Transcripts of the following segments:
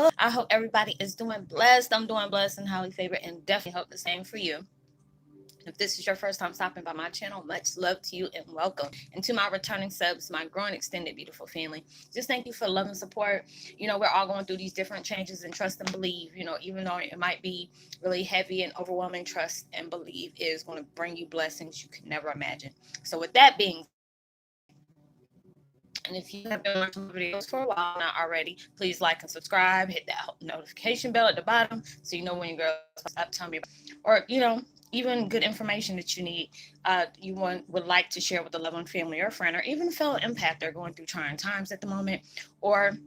I hope everybody is doing blessed. I'm doing blessed and highly favored, and definitely hope the same for you. If this is your first time stopping by my channel, much love to you and welcome. And to my returning subs, my growing extended beautiful family, just thank you for love and support. We're all going through these different changes, and trust and believe, even though it might be really heavy and overwhelming, trust and believe is going to bring you blessings you could never imagine. So with that being said, and if you have been watching my videos for a while not already, please like and subscribe. Hit that notification bell at the bottom so you know when your girl posts up. Tell me, or even good information that you need. Would like to share with a loved one, family, or friend, or even a fellow empath they're going through trying times at the moment, or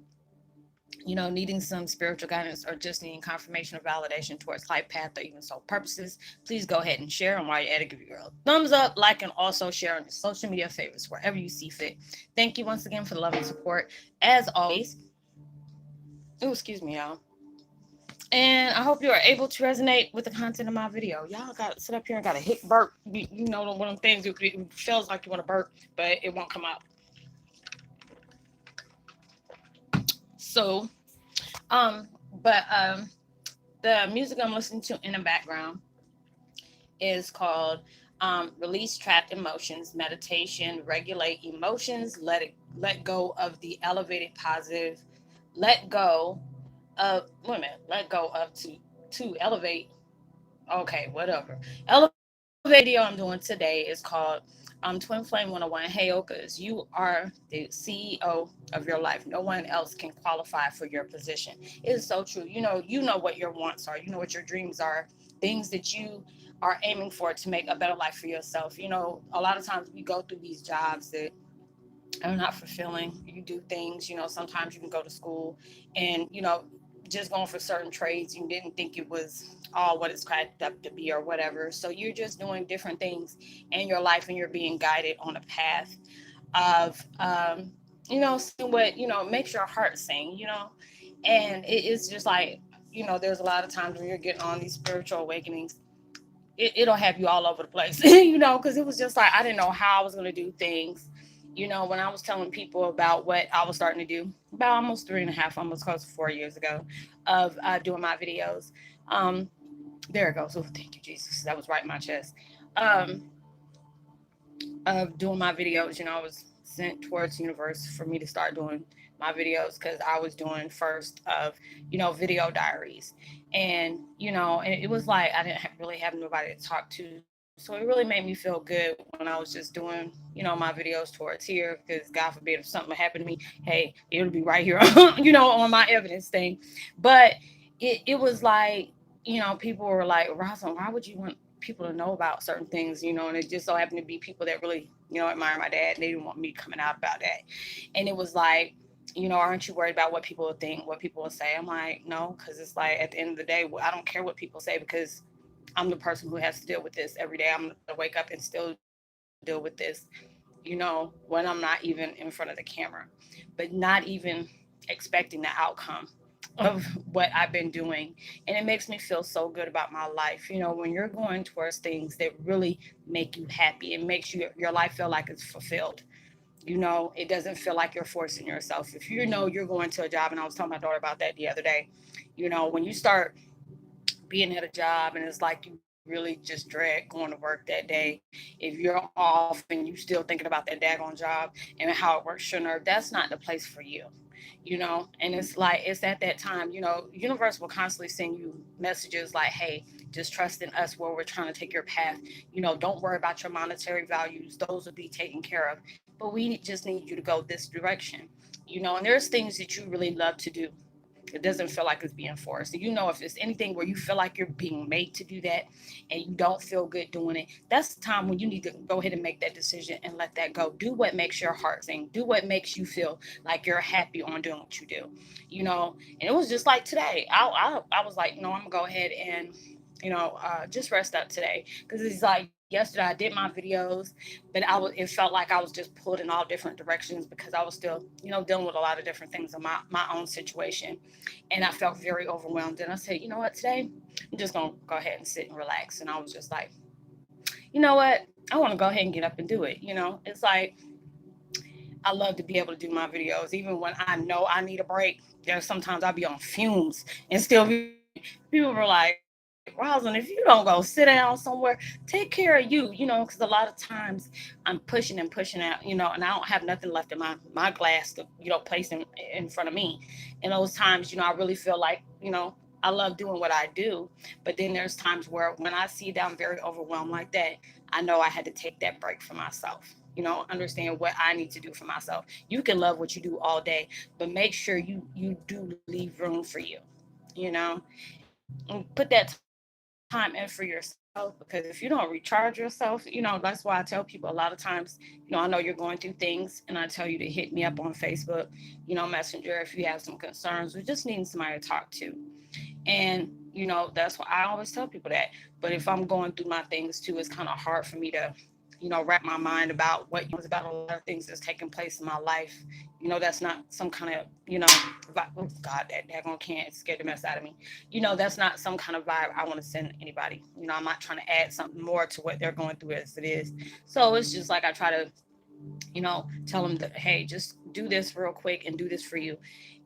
needing some spiritual guidance, or just needing confirmation or validation towards life path or even soul purposes, please go ahead and share. And while you're at it, give your girl a thumbs up, like, and also share on your social media favorites wherever you see fit. Thank you once again for the love and support. As always, oh, excuse me, y'all. And I hope you are able to resonate with the content of my video. Y'all got to sit up here and got a hit burp. You know, one of them things it feels like you want to burp, but it won't come out. So, um, but the music I'm listening to in the background is called Release Trapped Emotions, Meditation, Regulate Emotions, let go of the elevated positive, let go let go of to elevate. Okay, whatever. Elevate video I'm doing today is called Twin Flame 101 Heyokas. You are the CEO of your life. No one else can qualify for your position. It is so true. You know what your wants are. You know what your dreams are. Things that you are aiming for to make a better life for yourself. A lot of times we go through these jobs that are not fulfilling. You do things, sometimes you can go to school and, just going for certain trades, you didn't think it was all what it's cracked up to be or whatever. So you're just doing different things in your life and you're being guided on a path of, seeing what, makes your heart sing, and it's just like, there's a lot of times when you're getting on these spiritual awakenings, it'll have you all over the place, because it was just like I didn't know how I was going to do things. When I was telling people about what I was starting to do about almost 3.5, almost close to 4 years ago, of doing my videos. Um, there it goes. Oh, thank you, Jesus. That was right in my chest. Um, of doing my videos, I was sent towards the universe for me to start doing my videos because I was doing first of, video diaries. And it was like I didn't really have nobody to talk to. So it really made me feel good when I was just doing, my videos towards here because God forbid if something happened to me, hey, it'll be right here, on my evidence thing. But it was like, people were like, Rosalind, why would you want people to know about certain things, and it just so happened to be people that really, admire my dad. And they didn't want me coming out about that. And it was like, aren't you worried about what people will think, what people will say? I'm like, no, because it's like at the end of the day, I don't care what people say because I'm the person who has to deal with this every day. I'm going to wake up and still deal with this, when I'm not even in front of the camera, but not even expecting the outcome of what I've been doing. And it makes me feel so good about my life. When you're going towards things that really make you happy, it makes your life feel like it's fulfilled. It doesn't feel like you're forcing yourself. If you're going to a job, and I was telling my daughter about that the other day, when you start being at a job and it's like you really just dread going to work that day, if you're off and you still thinking about that daggone job and how it works your nerve, that's not the place for you. And it's at that time, universe will constantly send you messages like, hey, just trust in us where we're trying to take your path. Don't worry about your monetary values, those will be taken care of, but we just need you to go this direction. And there's things that you really love to do. It doesn't feel like it's being forced. So, if it's anything where you feel like you're being made to do that and you don't feel good doing it, that's the time when you need to go ahead and make that decision and let that go. Do what makes your heart sing. Do what makes you feel like you're happy on doing what you do. And it was just like today. I was like, I'm gonna go ahead and just rest up today because it's like yesterday I did my videos, but it felt like I was just pulled in all different directions because I was still dealing with a lot of different things in my own situation, and I felt very overwhelmed. And I said, you know what, today I'm just gonna go ahead and sit and relax. And I was just like, you know what, I want to go ahead and get up and do it. It's like I love to be able to do my videos, even when I know I need a break. There's sometimes I'll be on fumes and still be doing it. People were like, Rosalind, if you don't go sit down somewhere, take care of you, because a lot of times I'm pushing and pushing out, and I don't have nothing left in my glass to, place in front of me. And those times, I really feel like, I love doing what I do. But then there's times where when I see that I'm very overwhelmed like that, I know I had to take that break for myself. Understand what I need to do for myself. You can love what you do all day, but make sure you do leave room for you. You know, and put that time in for yourself, because if you don't recharge yourself, that's why I tell people a lot of times, I know you're going through things, and I tell you to hit me up on Facebook, Messenger, if you have some concerns. We just need somebody to talk to. And that's why I always tell people that. But if I'm going through my things too, it's kind of hard for me to wrap my mind about what it's about a lot of things that's taking place in my life. That's not some kind of oh God, that daggone can't scare the mess out of me. That's not some kind of vibe I want to send anybody. I'm not trying to add something more to what they're going through as it is. So it's just like I try to tell them that, hey, just do this real quick and do this for you,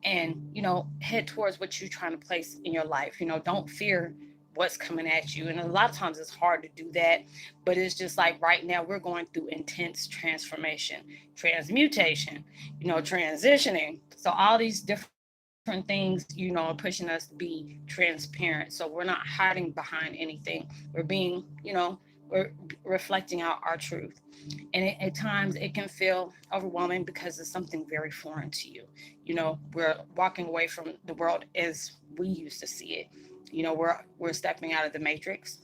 and head towards what you're trying to place in your life. Don't fear what's coming at you, and a lot of times it's hard to do that. But it's just like right now we're going through intense transformation, transmutation, transitioning. So all these different things, are pushing us to be transparent. So we're not hiding behind anything. We're being, we're reflecting out our truth. And at times it can feel overwhelming because it's something very foreign to you. We're walking away from the world as we used to see it. We're stepping out of the matrix.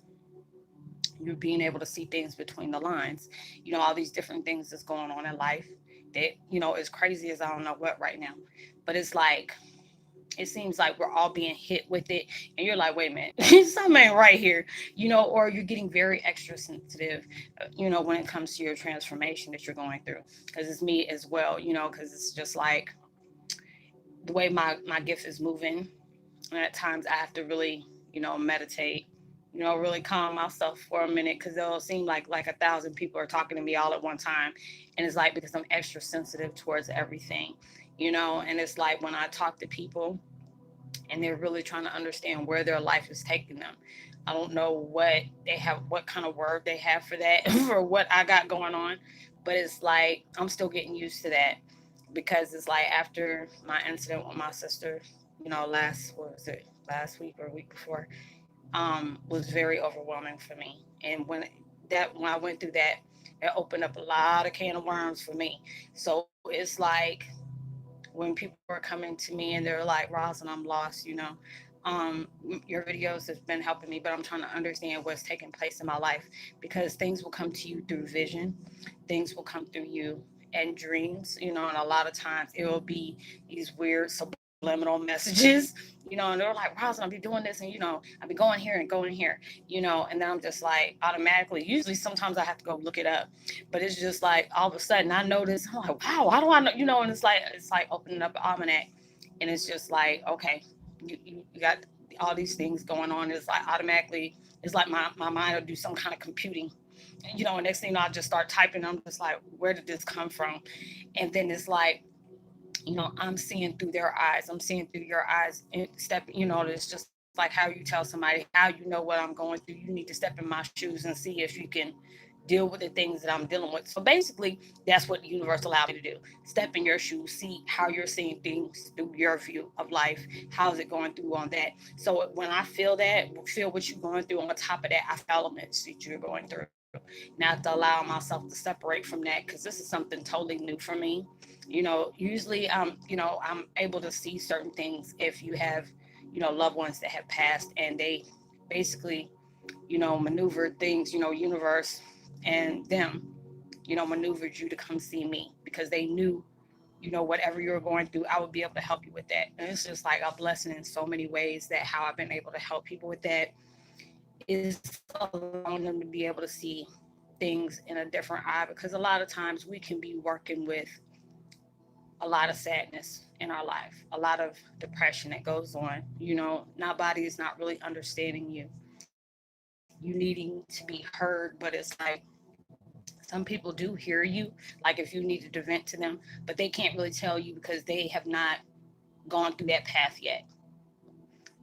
You're being able to see things between the lines. All these different things that's going on in life that is crazy as I don't know what right now. But it's like it seems like we're all being hit with it, and you're like, wait a minute, something ain't right here. Or you're getting very extra sensitive, when it comes to your transformation that you're going through. Because it's me as well, because it's just like the way my gift is moving. And at times I have to really, meditate, really calm myself for a minute, because it'll seem like 1,000 people are talking to me all at one time. And it's like because I'm extra sensitive towards everything, and it's like when I talk to people and they're really trying to understand where their life is taking them. I don't know what they have, what kind of word they have for that, for what I got going on, but it's like I'm still getting used to that, because it's like after my incident with my sister, last what was it, last week or week before, was very overwhelming for me. And when I went through that, it opened up a lot of can of worms for me. So it's like when people are coming to me and they're like, Roslyn, I'm lost, um, your videos have been helping me, but I'm trying to understand what's taking place in my life, because things will come to you through vision, things will come through you and dreams, and a lot of times it will be these weird subliminal messages, and they're like, Roslyn, I'll be doing this, and I'll be going here and going here, and then I'm just like automatically, usually sometimes I have to go look it up, but it's just like all of a sudden I notice, I'm like, wow, how do I know, and it's like opening up an almanac, and it's just like, okay, you got all these things going on. It's like automatically, it's like my mind will do some kind of computing. And next thing I'll just start typing. I'm just like, where did this come from? And then it's like, I'm seeing through their eyes. I'm seeing through your eyes. And it's just like how you tell somebody, how you know what I'm going through. You need to step in my shoes and see if you can deal with the things that I'm dealing with. So basically, that's what the universe allowed me to do. Step in your shoes, see how you're seeing things through your view of life. How's it going through on that? So when I feel that, feel what you're going through, on top of that, I feel elements that you're going through. Now I have to allow myself to separate from that, because this is something totally new for me. Usually I'm able to see certain things if you have, loved ones that have passed, and they basically, maneuver things, universe and them, maneuvered you to come see me, because they knew, whatever you were going through, I would be able to help you with that. And it's just like a blessing in so many ways, that how I've been able to help people with that is allowing them to be able to see things in a different eye, because a lot of times we can be working with a lot of sadness in our life, a lot of depression that goes on. Nobody is not really understanding you. You needing to be heard, but it's like Some people do hear you, like if you needed to vent to them, but they can't really tell you because they have not gone through that path yet.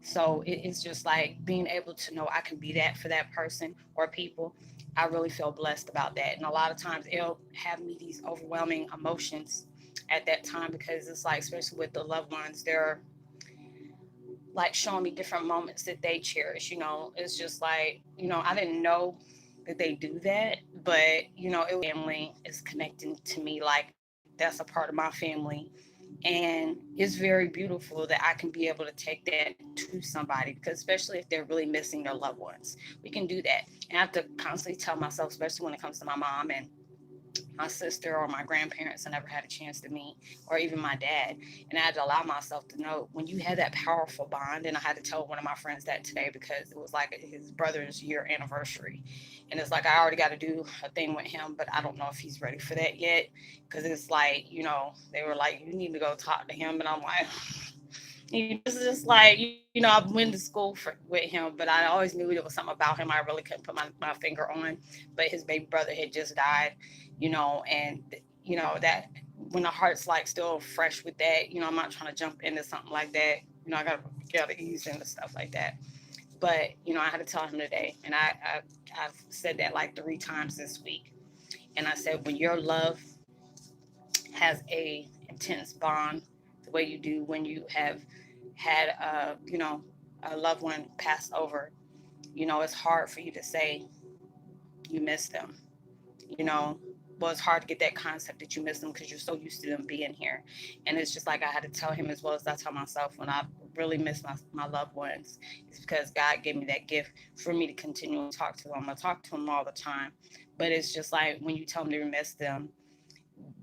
So it's just like being able to know I can be that for that person or people. I really feel blessed about that. And a lot of times it'll have me these overwhelming emotions at that time because it's like, especially with the loved ones, they're like showing me different moments that they cherish. It's just like, I didn't know that they do that, but it was family is connecting to me, like that's a part of my family. And it's very beautiful that I can be able to take that to somebody, because especially if they're really missing their loved ones, we can do that. And I have to constantly tell myself, especially when it comes to my mom and my sister or my grandparents I never had a chance to meet, or even my dad. And I had to allow myself to know when you have that powerful bond. And I had to tell one of my friends that today because it was like his brother's year anniversary. And it's like I already got to do a thing with him, but I don't know if he's ready for that yet. Because it's like, they were like, you need to go talk to him. And I'm like, this is just like, I've been to school with him, but I always knew there was something about him I really couldn't put my finger on. But his baby brother had just died, and that when the heart's like still fresh with that, I'm not trying to jump into something like that. I gotta ease into stuff like that. But I had to tell him today, and I've said that like 3 times this week. And I said, when your love has a intense bond the way you do when you have had a loved one pass over, it's hard for you to say you miss them. you know well, it's hard to get that concept that you miss them because you're so used to them being here. And it's just like I had to tell him, as well as I tell myself, when I really miss my loved ones, it's because God gave me that gift for me to continually talk to them. I talk to them all the time, but it's just like when you tell them to miss them,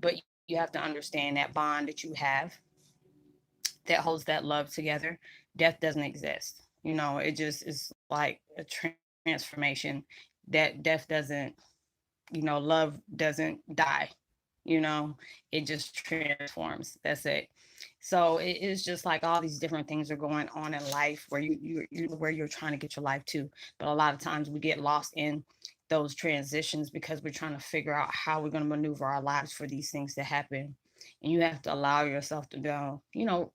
but you have to understand that bond that you have that holds that love together. Death doesn't exist. It just is like a transformation. That death doesn't, love doesn't die. It just transforms. That's it. So it's just like all these different things are going on in life where you where you're trying to get your life to. But a lot of times we get lost in those transitions because we're trying to figure out how we're going to maneuver our lives for these things to happen. And you have to allow yourself to go,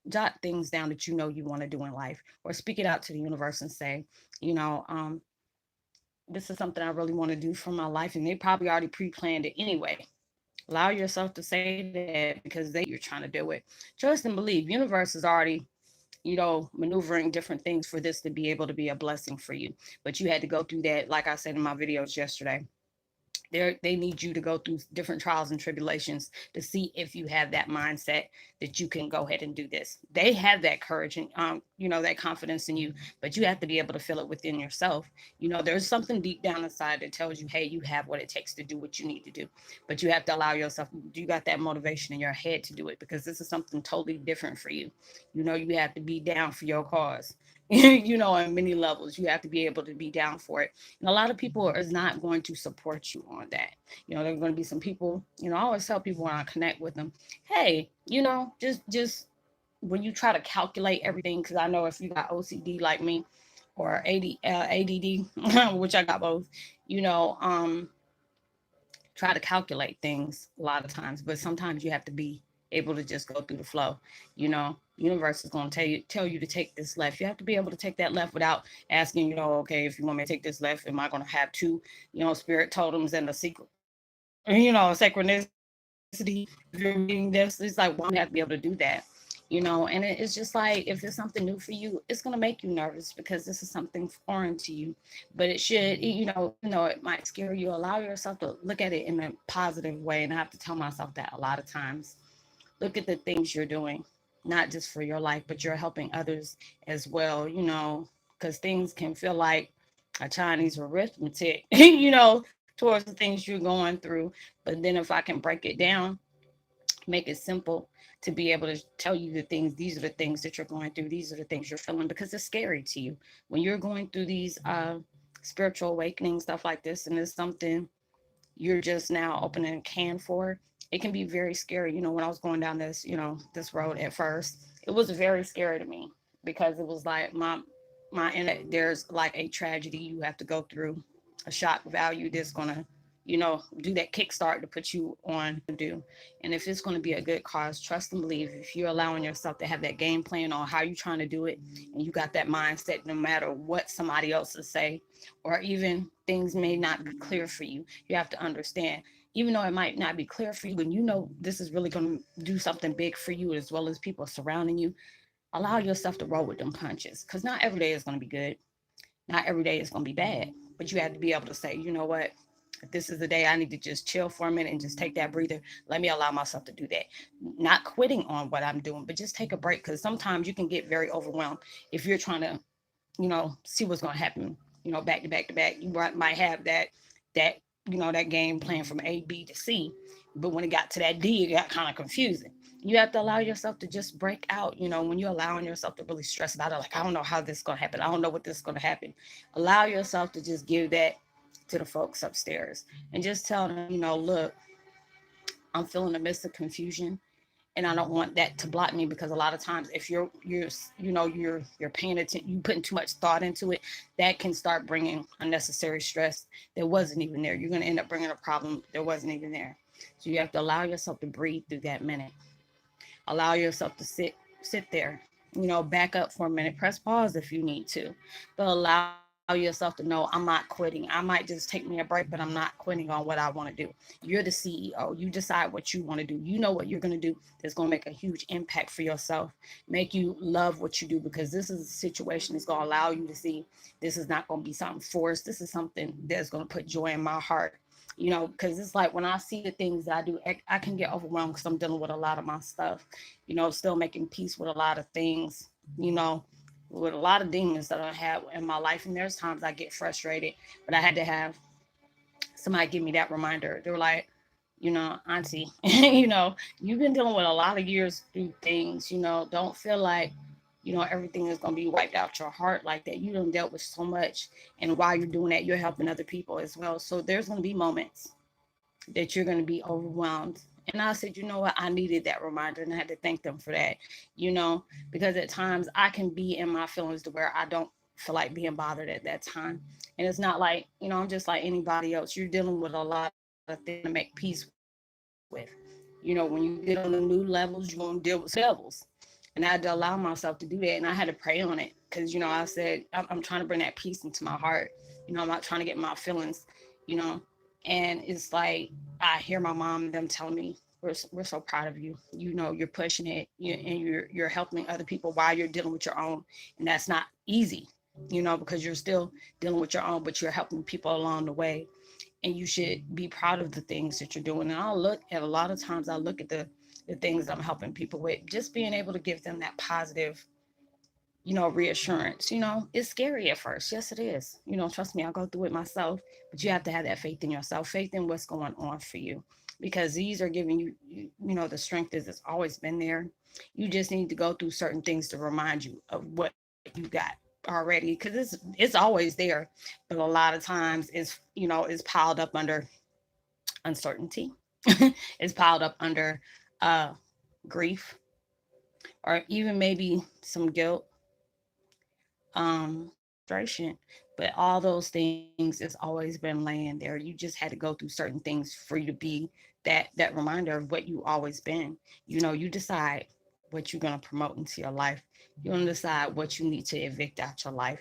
jot things down that you want to do in life, or speak it out to the universe and say, you know, um, this is something I really want to do for my life. And they probably already pre-planned it anyway. Allow yourself to say that because they know you're trying to do it. Trust and believe. Universe is already, maneuvering different things for this to be able to be a blessing for you. But you had to go through that, like I said in my videos yesterday. They need you to go through different trials and tribulations to see if you have that mindset that you can go ahead and do this. They have that courage and that confidence in you, but you have to be able to feel it within yourself. There's something deep down inside that tells you, hey, you have what it takes to do what you need to do. But you have to allow yourself, you got that motivation in your head to do it, because this is something totally different for you. You have to be down for your cause. On many levels, you have to be able to be down for it. And a lot of people is not going to support you on that. There are going to be some people, I always tell people when I connect with them, hey, just when you try to calculate everything, because I know if you got OCD like me, or ADD, which I got both, you know, um, try to calculate things a lot of times, but sometimes you have to be able to just go through the flow. Universe is going to tell you to take this left. You have to be able to take that left without asking, okay, if you want me to take this left, am I going to have two, spirit totems and a secret, synchronicity? If you're reading this, it's like, why do you have to be able to do that? And it's just like, if it's something new for you, it's going to make you nervous because this is something foreign to you. But it should, even though it might scare you, allow yourself to look at it in a positive way. And I have to tell myself that a lot of times. Look at the things you're doing, not just for your life, but you're helping others as well, because things can feel like a Chinese arithmetic, towards the things you're going through. But then if I can break it down, make it simple, to be able to tell you the things, these are the things that you're going through, these are the things you're feeling, because it's scary to you when you're going through these spiritual awakening stuff like this, and it's something you're just now opening a can for. It can be very scary. When I was going down this road at first, it was very scary to me, because it was like my internet, there's like a tragedy you have to go through, a shock value that's gonna, do that kickstart to put you on to do. And if it's going to be a good cause, trust and believe. If you're allowing yourself to have that game plan on how you're trying to do it, and you got that mindset, no matter what somebody else will say, or even things may not be clear for you, you have to understand. Even though it might not be clear for you, and this is really going to do something big for you as well as people surrounding you, allow yourself to roll with them punches. Because not every day is going to be good. Not every day is going to be bad. But you have to be able to say, you know what? If this is the day I need to just chill for a minute and just take that breather, let me allow myself to do that. Not quitting on what I'm doing, but just take a break. Because sometimes you can get very overwhelmed if you're trying to, see what's going to happen, back to back to back. You might have that, that game plan from A, B to C. But when it got to that D, it got kind of confusing. You have to allow yourself to just break out, when you're allowing yourself to really stress about it. Like, I don't know how this is going to happen. I don't know what this is going to happen. Allow yourself to just give that to the folks upstairs and just tell them, look, I'm feeling a midst of confusion, and I don't want that to block me, because a lot of times if you're paying attention, you putting too much thought into it, that can start bringing unnecessary stress that wasn't even there. You're going to end up bringing a problem that wasn't even there. So you have to allow yourself to breathe through that minute. Allow yourself to sit there, back up for a minute, press pause if you need to, but allow yourself to know, I'm not quitting. I might just take me a break, but I'm not quitting on what I want to do. You're the CEO. You decide what you want to do. You know what you're going to do that's going to make a huge impact for yourself, make you love what you do, because this is a situation that's going to allow you to see this is not going to be something forced. This is something that's going to put joy in my heart. Because it's like when I see the things that I do, I can get overwhelmed because I'm dealing with a lot of my stuff, still making peace with a lot of things, with a lot of demons that I have in my life. And there's times I get frustrated, but I had to have somebody give me that reminder. They were like, Auntie, you've been dealing with a lot of years through things, don't feel like, everything is going to be wiped out your heart like that. You done dealt with so much. And while you're doing that, you're helping other people as well. So there's going to be moments that you're going to be overwhelmed. And I said, you know what? I needed that reminder, and I had to thank them for that, because at times I can be in my feelings to where I don't feel like being bothered at that time. And it's not like, I'm just like anybody else. You're dealing with a lot of things to make peace with. When you get on the new levels, you're going to deal with some devils. And I had to allow myself to do that. And I had to pray on it because, I said, I'm trying to bring that peace into my heart. I'm not trying to get my feelings, you know. And it's like I hear my mom and them telling me, we're so proud of you. You're pushing it, and you're helping other people while you're dealing with your own. And that's not easy, because you're still dealing with your own, but you're helping people along the way. And you should be proud of the things that you're doing. And I'll look at a lot of times, I look at the things I'm helping people with, just being able to give them that positive, reassurance. It's scary at first. Yes, it is. Trust me, I'll go through it myself, but you have to have that faith in yourself, faith in what's going on for you, because these are giving you, the strength is always been there. You just need to go through certain things to remind you of what you got already, because it's always there. But a lot of times it's piled up under uncertainty. It's piled up under uh grief, or even maybe some guilt, frustration. But all those things has always been laying there. You just had to go through certain things for you to be that reminder of what you always been. You decide what you're going to promote into your life. You're going to decide what you need to evict out your life.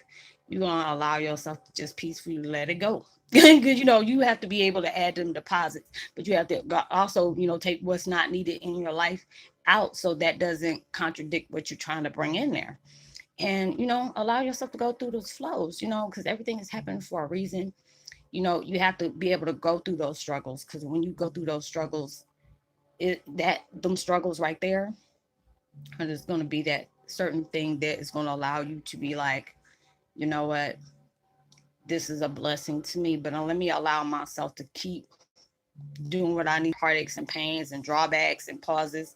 You're going to allow yourself to just peacefully let it go. Because you have to be able to add them deposits, but you have to also take what's not needed in your life out, so that doesn't contradict what you're trying to bring in there. And allow yourself to go through those flows, because everything is happening for a reason. You have to be able to go through those struggles, because when you go through those struggles, them struggles right there, and there's going to be that certain thing that is going to allow you to be like, you know what, this is a blessing to me, but let me allow myself to keep doing what I need, heartaches and pains and drawbacks and pauses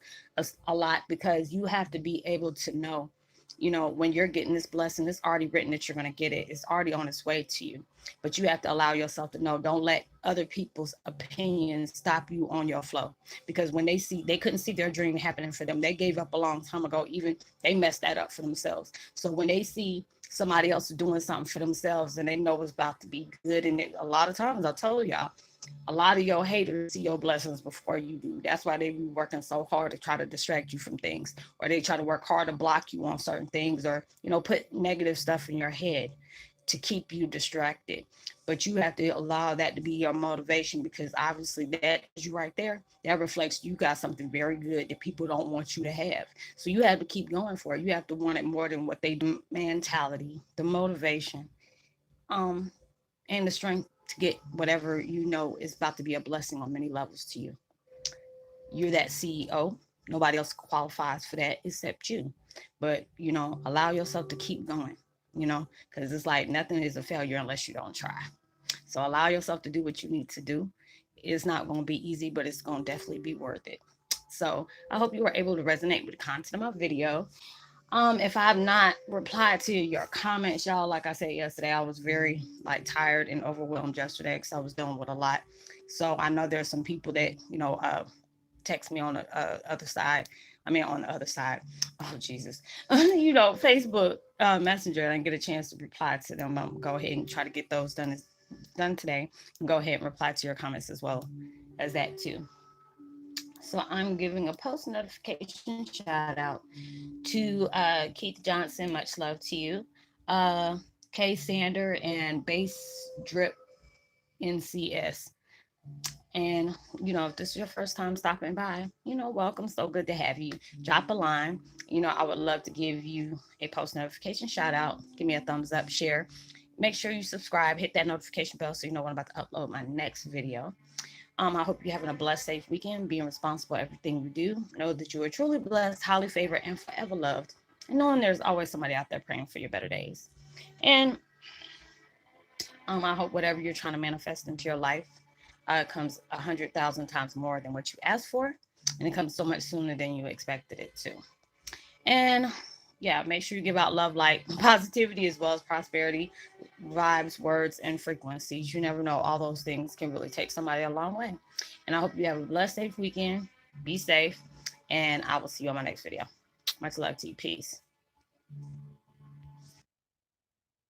a lot, because you have to be able to know, when you're getting this blessing, it's already written that you're going to get it. It's already on its way to you. But you have to allow yourself to know, don't let other people's opinions stop you on your flow. Because when they couldn't see their dream happening for them. They gave up a long time ago. Even they messed that up for themselves. So when they see somebody else doing something for themselves and they know it's about to be good, and a lot of times I told y'all, A lot of your haters see your blessings before you do. That's why they be working so hard to try to distract you from things, or they try to work hard to block you on certain things, or put negative stuff in your head to keep you distracted. But you have to allow that to be your motivation, because obviously that tells you right there, that reflects you got something very good that people don't want you to have. So you have to keep going for it. You have to want it more than what they do. Mentality, the motivation, um, and the strength to get whatever is about to be a blessing on many levels to you. You're that CEO. Nobody else qualifies for that except you. But, allow yourself to keep going, because it's like nothing is a failure unless you don't try. So allow yourself to do what you need to do. It's not going to be easy, but it's going to definitely be worth it. So I hope you were able to resonate with the content of my video. If I have not replied to your comments, y'all, like I said yesterday, I was very tired and overwhelmed yesterday because I was dealing with a lot. So I know there's some people that text me on the other side. I mean, on the other side. Oh Jesus, Facebook Messenger, and I get a chance to reply to them. I'm gonna go ahead and try to get those done today. And go ahead and reply to your comments as well as that too. So I'm giving a post notification shout out to Keith Johnson. Much love to you. Uh, Kay Sander and Base Drip NCS. And, if this is your first time stopping by, welcome. So good to have you. Drop a line. I would love to give you a post notification shout out. Give me a thumbs up, share. Make sure you subscribe, hit that notification bell so you know when I'm about to upload my next video. I hope you're having a blessed, safe weekend, being responsible for everything you do. Know that you are truly blessed, highly favored, and forever loved. And knowing there's always somebody out there praying for your better days. And I hope whatever you're trying to manifest into your life comes 100,000 times more than what you asked for. And it comes so much sooner than you expected it to. And yeah, make sure you give out love, light, positivity, as well as prosperity, vibes, words, and frequencies. You never know. All those things can really take somebody a long way. And I hope you have a blessed, safe weekend. Be safe. And I will see you on my next video. Much love to you. Peace.